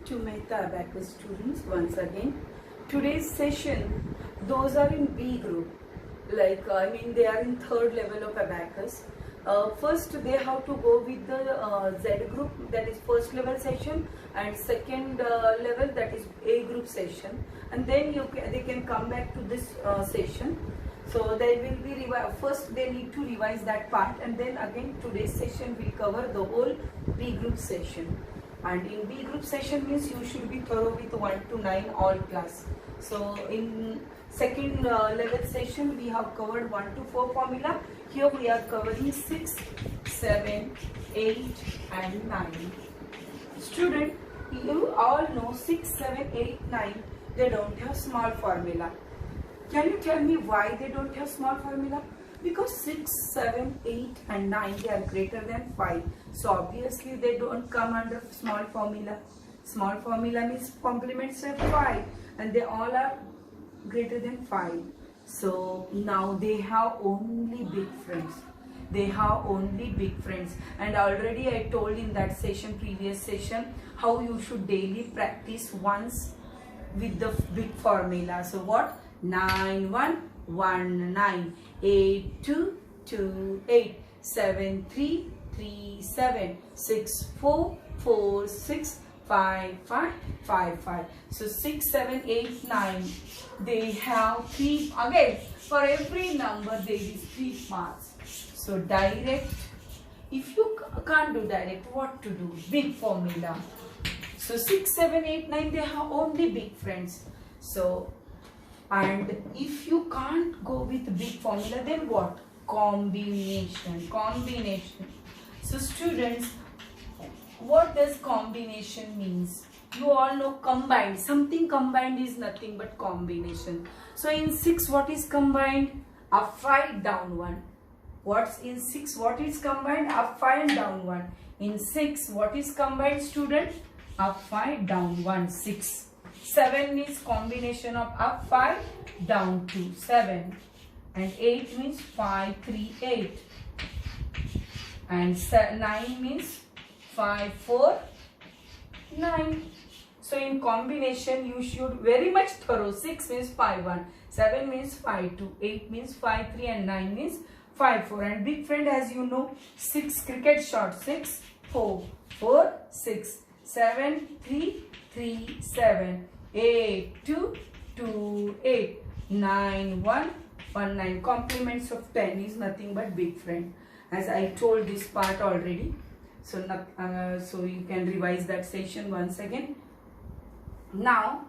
to Mehta Abacus students once again. Today's session, those are in B group, they are in third level of Abacus. First they have to go with the Z group, that is first level session, and second level, that is A group session, and then they can come back to this session. So they will be first they need to revise that part, and then again today's session will cover the whole B group session. And in B group session means you should be thorough with 1 to 9 all class. So in second level session we have covered 1 to 4 formula. Here we are covering 6, 7, 8 and 9. Student, you all know 6, 7, 8, 9, they don't have small formula. Can you tell me why they don't have small formula? Because 6, 7, 8 and 9, they are greater than 5. So obviously they don't come under small formula. Small formula means complements of 5 and they all are greater than 5. So now they have only big friends. They have only big friends. And already I told in that session, previous session, how you should daily practice once with the big formula. So what? 9, 1, 1, 9, 8, 2, 2, 8, 7, 3, 3, 7, 6, 4, 4, 6, 5, 5, 5, 5. So 6, 7, 8, 9. They have 3. Again, for every number there is 3 parts. So direct. If you can't do direct, what to do? Big formula. So 6, 7, 8, 9, they have only big friends. So, and if you can't go with big formula, then what? Combination. Combination. So students, what does combination means? You all know combined. Something combined is nothing but combination. So in 6, what is combined? Up 5, down 1. What's in 6? What is combined? Up 5 and down 1. In 6, what is combined, student? Up 5, down 1. 6. 7 is combination of up 5, down 2, 7. And 8 means 5, 3, 8. And 9 means 5, 4, 9. So in combination you should very much thorough. 6 means 5, 1. 7 means 5, 2. 8 means 5, 3. And 9 means 5, 4. And big friend, as you know, 6 cricket shot. 6, 4, 4, 6. 7, 3, 3, 7. 8, 2, 2, 8. 9, 1, 1, 9. Complements of 10 is nothing but big friend. As I told this part already. So, so you can revise that session once again. Now,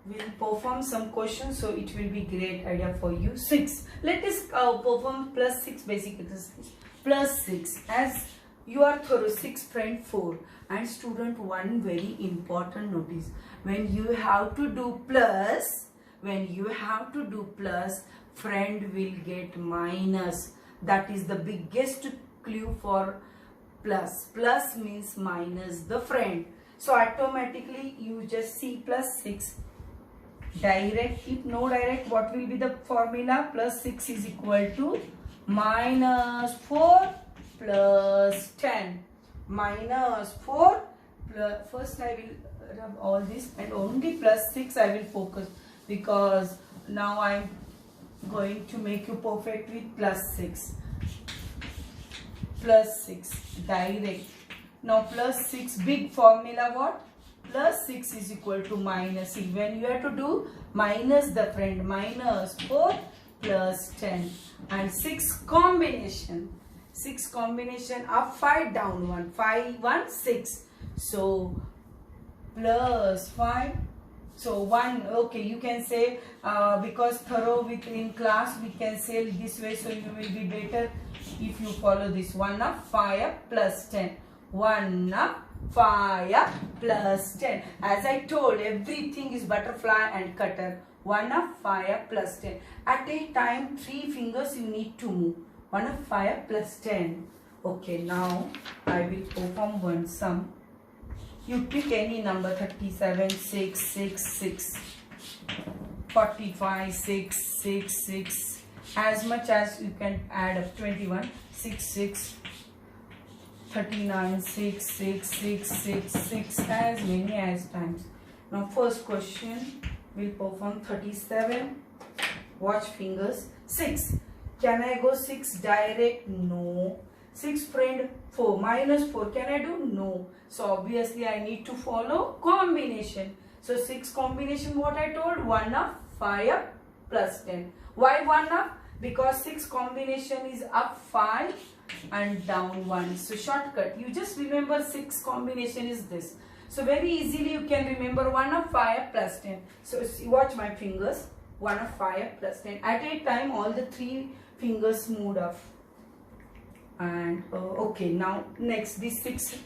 we'll perform some questions. So, it will be great idea for you. 6. Let us perform plus 6 basic exercise. Plus 6. As you are thorough, 6 friend 4. And student, one very important notice. When you have to do plus, friend will get minus. That is the biggest clue for plus. Plus means minus the friend. So automatically you just see plus 6. Direct, if no direct, what will be the formula? Plus 6 is equal to minus 4 plus 10. Minus 4 plus, first I will rub all this, and only plus 6 I will focus, because now I am going to make you perfect with plus 6. Plus 6 direct. Now plus 6 big formula, what? Plus 6 is equal to minus 6. When you have to do minus the friend, minus 4 plus 10. And 6 combination. 6 combination, up 5, down 1. 5, 1, 6. So plus 5. So 1, okay, you can say because thorough within class, we can say this way. So you will be better if you follow this. 1 up, 5 up, plus 10. 1 up, 5 up, plus 10. As I told, everything is butterfly and cutter. 1 up, 5 up, plus 10. At a time, 3 fingers you need to move. 1 up, 5 up, plus 10. Okay, now I will perform one sum. You pick any number, 37, 6, 6, 6. 45, 6, 6, 6. As much as you can add up, 21, 6, 6. 39, 6, 6, 6, 6, 6, as many as times. Now first question, we'll perform 37. Watch fingers. 6. Can I go 6 direct? No. 6 friend, 4. Minus 4. Can I do? No. So obviously I need to follow combination. So 6 combination, what I told? 1 up, 5 up, plus 10. Why 1 up? Because 6 combination is up 5 and down 1. So shortcut. You just remember 6 combination is this. So very easily you can remember 1 up, 5 up, plus 10. So watch my fingers. 1 up, 5 up, plus 10. At a time all the 3 fingers moved up. And okay, now next this 6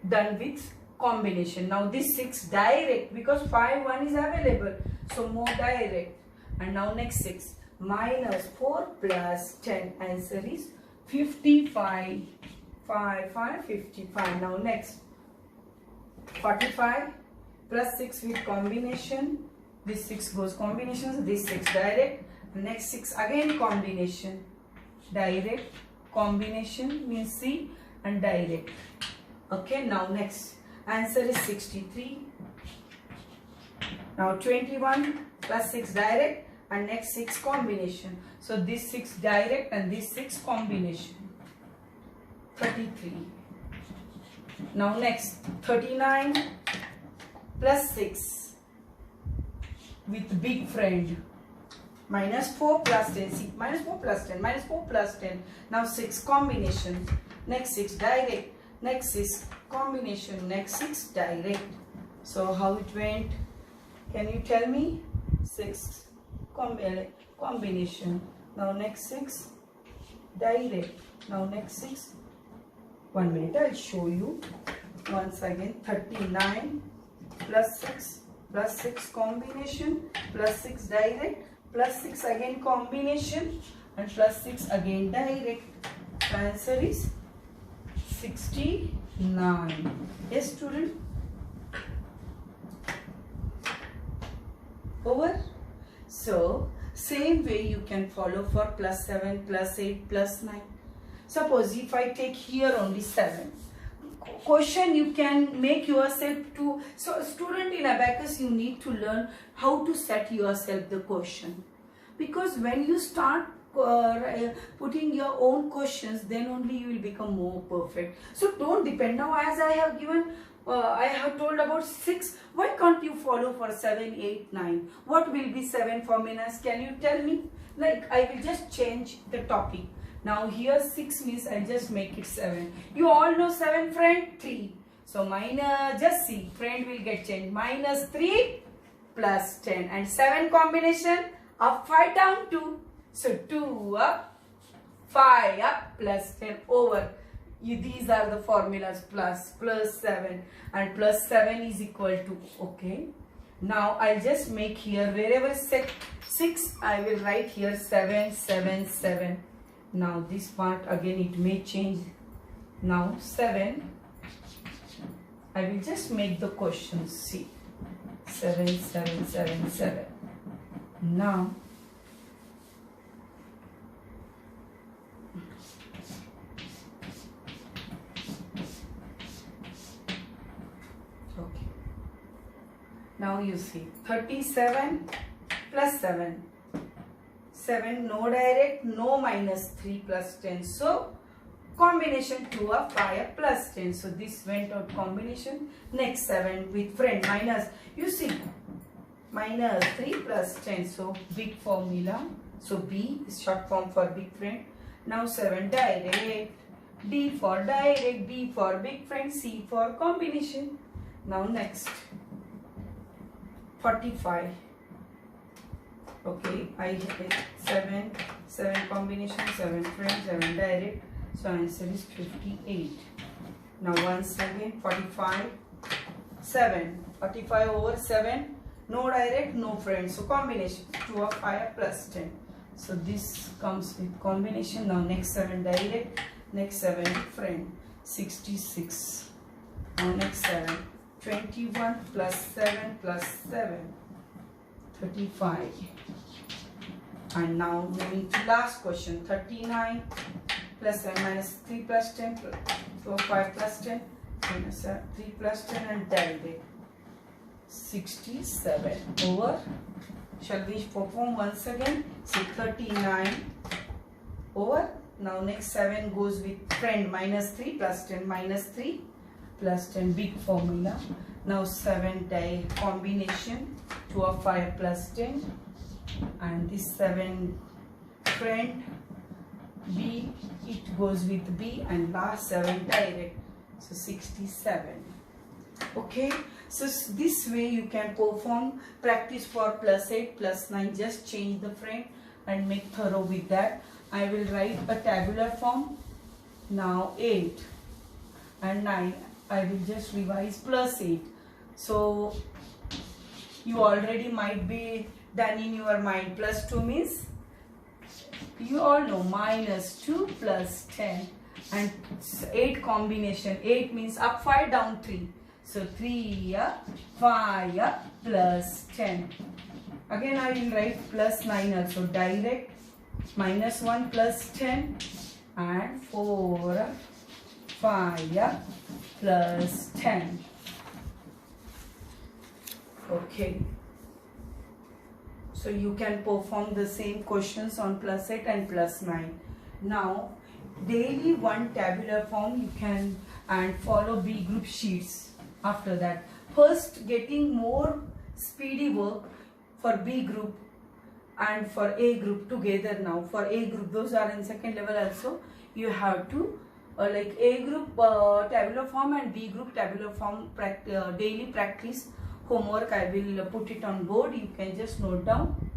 done with combination. Now this 6 direct, because 5 1 is available, so more direct. And now next 6 minus 4 plus 10, answer is 55. 5 5 55. Now next 45 plus 6 with combination. This 6 goes combination, so this 6 direct. Next 6 again combination, direct, combination means C, and direct. Okay, now next answer is 63. Now 21 plus 6 direct and next 6 combination. So this 6 direct and this 6 combination. 33. Now next 39 plus 6 with big friend. Minus 4 plus 10. See, minus 4 plus 10. Minus 4 plus 10. Now 6 combination. Next 6 direct. Next 6 combination. Next 6 direct. So how it went? Can you tell me? 6 combination. Now next 6 direct. Now next 6. 1 minute. I'll show you. Once again. 39 plus 6 combination plus 6 direct. Plus 6 again combination and plus 6 again direct. The answer is 69. Yes, student? Over? So, same way you can follow for plus 7, plus 8, plus 9. Suppose if I take here only 7. Question you can make yourself to. So student in abacus, you need to learn how to set yourself the question, because when you start putting your own questions, then only you will become more perfect. So don't depend. Now as I have given, I have told about 6. Why can't you follow for 7, 8, 9? What will be 7 formulas? Can you tell me? Like I will just change the topic. Now here 6 means I just make it 7. You all know 7 friend? 3. So minus, just see, friend will get changed. Minus 3 plus 10. And 7 combination, up 5 down 2. So 2 up, 5 up, plus 10 over. These are the formulas, plus 7. And plus 7 is equal to, okay. Now I'll just make here, wherever set 6, I will write here 7, 7, 7. Now this part again it may change. Now 7, I will just make the question. See, 7, 7, 7, 7. Now okay. Now you see 37 plus 7. 7 no direct, no minus 3 plus 10. So combination 2 up, 5 up, plus 10. So this went out combination. Next 7 with friend minus. You see minus 3 plus 10. So big formula. So B is short form for big friend. Now 7 direct. D for direct, B for big friend, C for combination. Now next 45. Okay, I hit 7 combination, 7 friend, 7 direct. So answer is 58. Now once again 45, 7. 45 over 7, no direct, no friend. So combination 2 of 5 plus 10. So this comes with combination. Now next 7 direct, next 7 friend, 66. Now next 7, 21 plus 7 plus 7, 35. And now moving to last question, 39 plus 7 minus 3 plus 10 So 5 plus 10 minus 3 plus 10 and divide 67 over, shall we perform once again? So 39 over, now next 7 goes with friend, minus 3 plus 10, minus 3 plus 10, big formula. Now 7 die combination, 2 of 5 plus 10, and this 7 friend B, it goes with B, and last 7 direct, so 67. Okay, so this way you can perform practice for plus 8 plus 9. Just change the frame and make thorough with that. I will write a tabular form. Now 8 and 9, I will just revise plus 8. So you already might be done in your mind. Plus 2 means, you all know, minus 2 plus 10, and 8 combination. 8 means up 5 down 3. So 3 5 plus 10. Again I will write plus 9 also direct. Minus 1 plus 10 and 4 5 plus 10. Okay. So you can perform the same questions on plus 8 and plus 9. Now daily one tabular form you can, and follow B group sheets. After that, first getting more speedy work for B group and for A group together. Now for A group, those are in second level also, you have to like A group tabular form and B group tabular form daily practice homework. I will put it on board, you can just note down.